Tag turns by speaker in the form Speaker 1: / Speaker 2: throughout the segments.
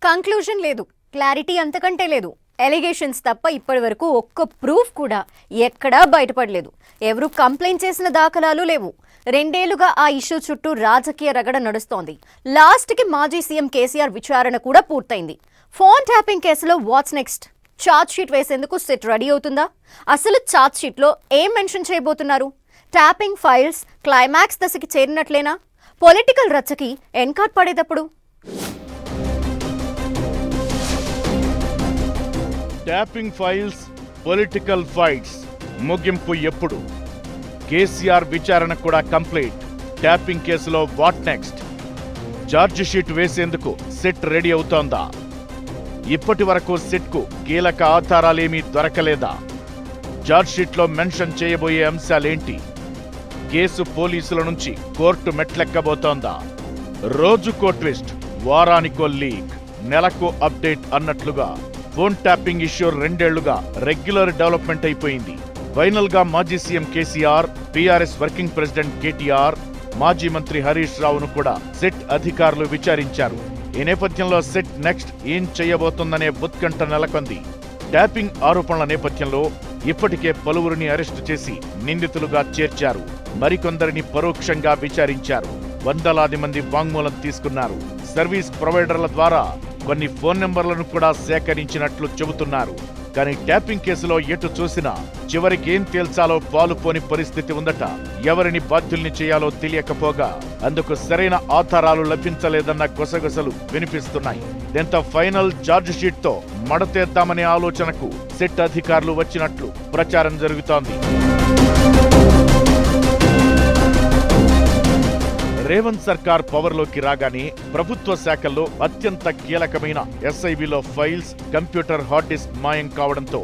Speaker 1: Conclusion లేదు, clarity అంతకంటే లేదు. ఎలిగేషన్స్ తప్ప ఇప్పటివరకు ఒక్క ప్రూఫ్ కూడా ఎక్కడా బయటపడలేదు. ఎవరు కంప్లైంట్ చేసిన దాఖలాలు లేవు. 2 ఏళ్లుగా ఆ ఇష్యూ చుట్టూ రాజకీయ రగడ నడుస్తోంది. లాస్ట్కి మాజీ సీఎం కేసీఆర్ విచారణ కూడా పూర్తయింది. ఫోన్ ట్యాపింగ్ కేసులో వాట్స్ నెక్స్ట్? ఛార్జ్ షీట్ వేసేందుకు సిట్ రెడీ అవుతుందా? అసలు ఛార్జ్ షీట్లో ఏం మెన్షన్ చేయబోతున్నారు? ట్యాపింగ్ ఫైల్స్ క్లైమాక్స్ దశకి చేరినట్లేనా? పొలిటికల్ రచ్చకి ఎన్కాట్ పడేటప్పుడు
Speaker 2: ట్యాపింగ్ ఫైల్స్, పొలిటికల్ ఫైట్స్ ముగింపు ఎప్పుడు? కేసీఆర్ విచారణ కూడా కంప్లీట్. ట్యాపింగ్ కేసులో వాట్ నెక్స్ట్? ఛార్జ్ షీట్ వేసేందుకు సిట్ రెడీ అవుతోందా? ఇప్పటి వరకు సిట్కు కీలక ఆధారాలేమీ దొరకలేదా? ఛార్జ్ షీట్లో మెన్షన్ చేయబోయే అంశాలేంటి? కేసు పోలీసుల నుంచి కోర్టు మెట్లెక్కబోతోందా? రోజుకో ట్విస్ట్, వారానికో లీక్, నెలకు అప్డేట్ అన్నట్లుగా ఫోన్ ట్యాపింగ్ ఇష్యూ 2 ఏళ్లుగా రెగ్యులర్ డెవలప్మెంట్ అయిపోయింది. ఫైనల్ గా మాజీ CM KCR, BRS working president KTR, మాజీ మంత్రి హరీష్ రావును కూడా సిట్ అధికారులు విచారించారు. ఈ నేపథ్యంలో సిట్ నెక్స్ట్ ఏం చేయబోతుందనే ఉత్కంఠ నెలకొంది. ట్యాపింగ్ ఆరోపణల నేపథ్యంలో ఇప్పటికే పలువురిని అరెస్టు చేసి నిందితులుగా చేర్చారు. మరికొందరిని పరోక్షంగా విచారించారు. వందలాది మంది వాంగ్మూలం తీసుకున్నారు. సర్వీస్ ప్రొవైడర్ల ద్వారా కొన్ని ఫోన్ నెంబర్లను కూడా సేకరించినట్లు చెబుతున్నారు. కానీ ట్యాపింగ్ కేసులో ఎటు చూసినా చివరికి ఏం తేల్చాలో పాలుపోని పరిస్థితి ఉందట. ఎవరిని బాధ్యుల్ని చేయాలో తెలియకపోగా అందుకు సరైన ఆధారాలు లభించలేదన్న గుసగుసలు వినిపిస్తున్నాయి. దీంతో ఫైనల్ ఛార్జ్ షీట్ తో మడతేద్దామనే ఆలోచనకు సిట్ అధికారులు వచ్చినట్లు ప్రచారం జరుగుతోంది. రేవంత్ సర్కార్ పవర్లోకి రాగానే ప్రభుత్వ శాఖల్లో అత్యంత కీలకమైన ఎస్ఐబిలో ఫైల్స్, కంప్యూటర్ హార్డ్ డిస్క్ మాయం కావడంతో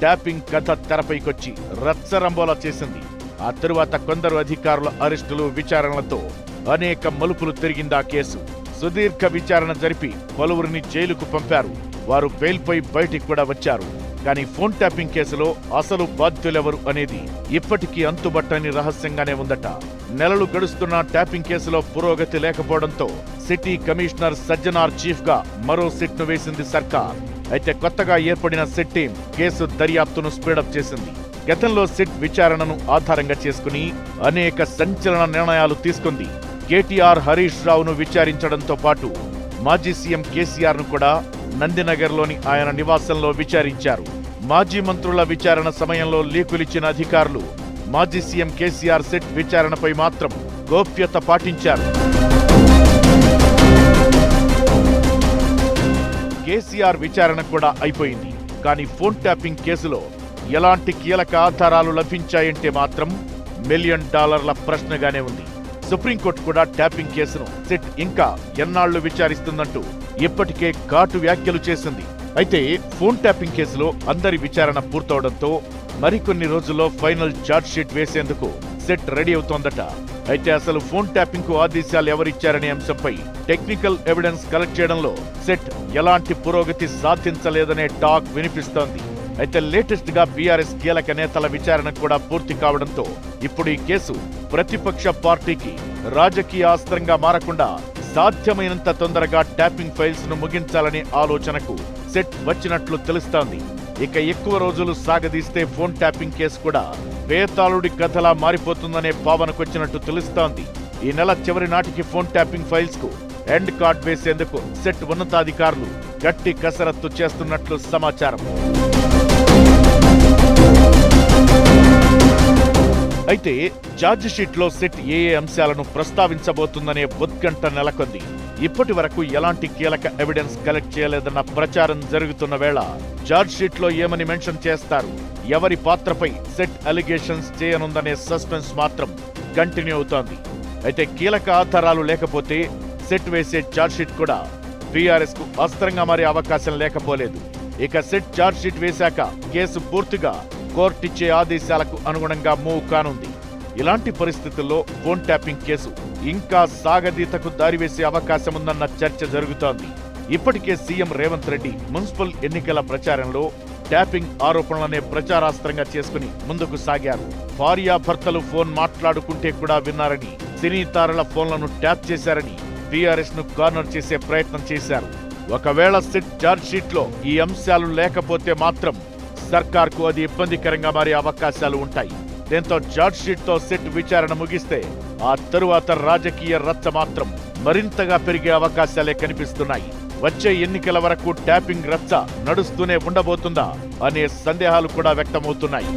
Speaker 2: ట్యాపింగ్ కథ తెరపైకొచ్చి రచ్చరంబోలా చేసింది. ఆ తరువాత కొందరు అధికారుల అరెస్టులు, విచారణలతో అనేక మలుపులు తిరిగిందా కేసు. సుదీర్ఘ విచారణ జరిపి పలువురిని జైలుకు పంపారు. వారు బెయిల్పై బయటికి కూడా వచ్చారు. కానీ ఫోన్ ట్యాపింగ్ కేసులో అసలు బాధ్యులెవరు అనేది ఇప్పటికీ అంతుబట్టని రహస్యంగానే ఉందట. నెలలు గడుస్తున్న ట్యాపింగ్ కేసులో పురోగతి లేకపోవడంతో సిటీ కమిషనర్ సజ్జనార్ చీఫ్ గా మరో సిట్ ను వేసింది సర్కార్. అయితే కొత్తగా ఏర్పడిన సిట్ టీం కేసు దర్యాప్తును స్పీడప్ చేసింది. గతంలో సిట్ విచారణను ఆధారంగా చేసుకుని అనేక సంచలన నిర్ణయాలు తీసుకుంది. కేటీఆర్, హరీష్ రావును విచారించడంతో పాటు మాజీ సీఎం కేసీఆర్ ను కూడా నందినగర్లోని ఆయన నివాసంలో విచారించారు. మాజీ మంత్రుల విచారణ సమయంలో లీకులిచ్చిన అధికారులు మాజీ సీఎం కేసీఆర్ సిట్ విచారణపై మాత్రం గోప్యత పాటించారు. కేసీఆర్ విచారణ కూడా అయిపోయింది. కానీ ఫోన్ ట్యాపింగ్ కేసులో ఎలాంటి కీలక ఆధారాలు లభించాయంటే మాత్రం $1 మిలియన్ ప్రశ్నగానే ఉంది. సుప్రీంకోర్టు కూడా ట్యాపింగ్ కేసును సిట్ ఇంకా ఎన్నాళ్లు విచారిస్తుందంటూ ఇప్పటికే ఘాటు వ్యాఖ్యలు చేసింది. అయితే ఫోన్ ట్యాపింగ్ కేసులో అందరి విచారణ పూర్తవడంతో మరికొన్ని రోజుల్లో ఫైనల్ ఛార్జ్ షీట్ వేసేందుకు సిట్ రెడీ అవుతోందట. అయితే అసలు ఫోన్ ట్యాపింగ్ కు ఆదేశాలు ఎవరిచ్చారనే అంశంపై టెక్నికల్ ఎవిడెన్స్ కలెక్ట్ చేయడంలో సిట్ ఎలాంటి పురోగతి సాధించలేదనే టాక్ వినిపిస్తోంది. అయితే లేటెస్ట్ గా బీఆర్ఎస్ కీలక నేతల విచారణ కూడా పూర్తి కావడంతో ఇప్పుడు ఈ కేసు ప్రతిపక్ష పార్టీకి రాజకీయ అస్త్రంగా మారకుండా సాధ్యమైనంత తొందరగా ట్యాపింగ్ ఫైల్స్ ను ముగించాలనే ఆలోచనకు సిట్ వచ్చినట్లు తెలుస్తోంది. ఇక ఎక్కువ రోజులు సాగదీస్తే ఫోన్ ట్యాపింగ్ కేసు కూడా బేతాళుడి కథలా మారిపోతుందనే భావనకొచ్చినట్టు తెలుస్తోంది. ఈ నెల చివరి నాటికి ఫోన్ ట్యాపింగ్ ఫైల్స్ కు ఎండ్ కార్డ్ వేసేందుకు సిట్ ఉన్నతాధికారులు గట్టి కసరత్తు చేస్తున్నట్లు సమాచారం. అయితే ఛార్జ్ షీట్ లో సిట్ ఏ అంశాలను ప్రస్తావించబోతుందనే ఉత్కంఠ నెలకొంది. ఇప్పటి వరకు ఎలాంటి కీలక ఎవిడెన్స్ కలెక్ట్ చేయలేదన్న ప్రచారం జరుగుతున్న వేళ ఛార్జ్ షీట్ లో ఏమని మెన్షన్ చేస్తారు, ఎవరి పాత్రపై సిట్ అలిగేషన్స్ చేయనుందనే సస్పెన్స్ మాత్రం కంటిన్యూ అవుతోంది. అయితే కీలక ఆధారాలు లేకపోతే సిట్ వేసే ఛార్జ్ షీట్ కూడా బీఆర్ఎస్ కు అస్త్రంగా మారే అవకాశం లేకపోలేదు. ఇక సిట్ ఛార్జ్ షీట్ వేశాక కేసు పూర్తిగా కోర్టిచ్చే ఆదేశాలకు అనుగుణంగా మూవ్ కానుంది. ఇలాంటి పరిస్థితుల్లో ఫోన్ ట్యాపింగ్ కేసు ఇంకా సాగదీతకు దారివేసే అవకాశం ఉందన్న చర్చ జరుగుతోంది. ఇప్పటికే సీఎం రేవంత్ రెడ్డి మున్సిపల్ ఎన్నికల ప్రచారంలో ట్యాపింగ్ ఆరోపణలనే ప్రచారాస్త్రంగా చేసుకుని ముందుకు సాగారు. భార్యాభర్తలు ఫోన్ మాట్లాడుకుంటే కూడా విన్నారని, సినీ తారల ఫోన్లను ట్యాప్ చేశారని బీఆర్ఎస్ ను కార్నర్ చేసే ప్రయత్నం చేశారు. ఒకవేళ సిట్ ఛార్జ్ షీట్లో ఈ అంశాలు లేకపోతే మాత్రం సర్కార్కు అది ఇబ్బందికరంగా మారే అవకాశాలు ఉంటాయి. దీంతో ఛార్జ్ షీట్తో సిట్ విచారణ ముగిస్తే ఆ తరువాత రాజకీయ రచ్చ మాత్రం మరింతగా పెరిగే అవకాశాలే కనిపిస్తున్నాయి. వచ్చే ఎన్నికల వరకు ట్యాపింగ్ రచ్చ నడుస్తూనే ఉండబోతుందా అనే సందేహాలు కూడా వ్యక్తమవుతున్నాయి.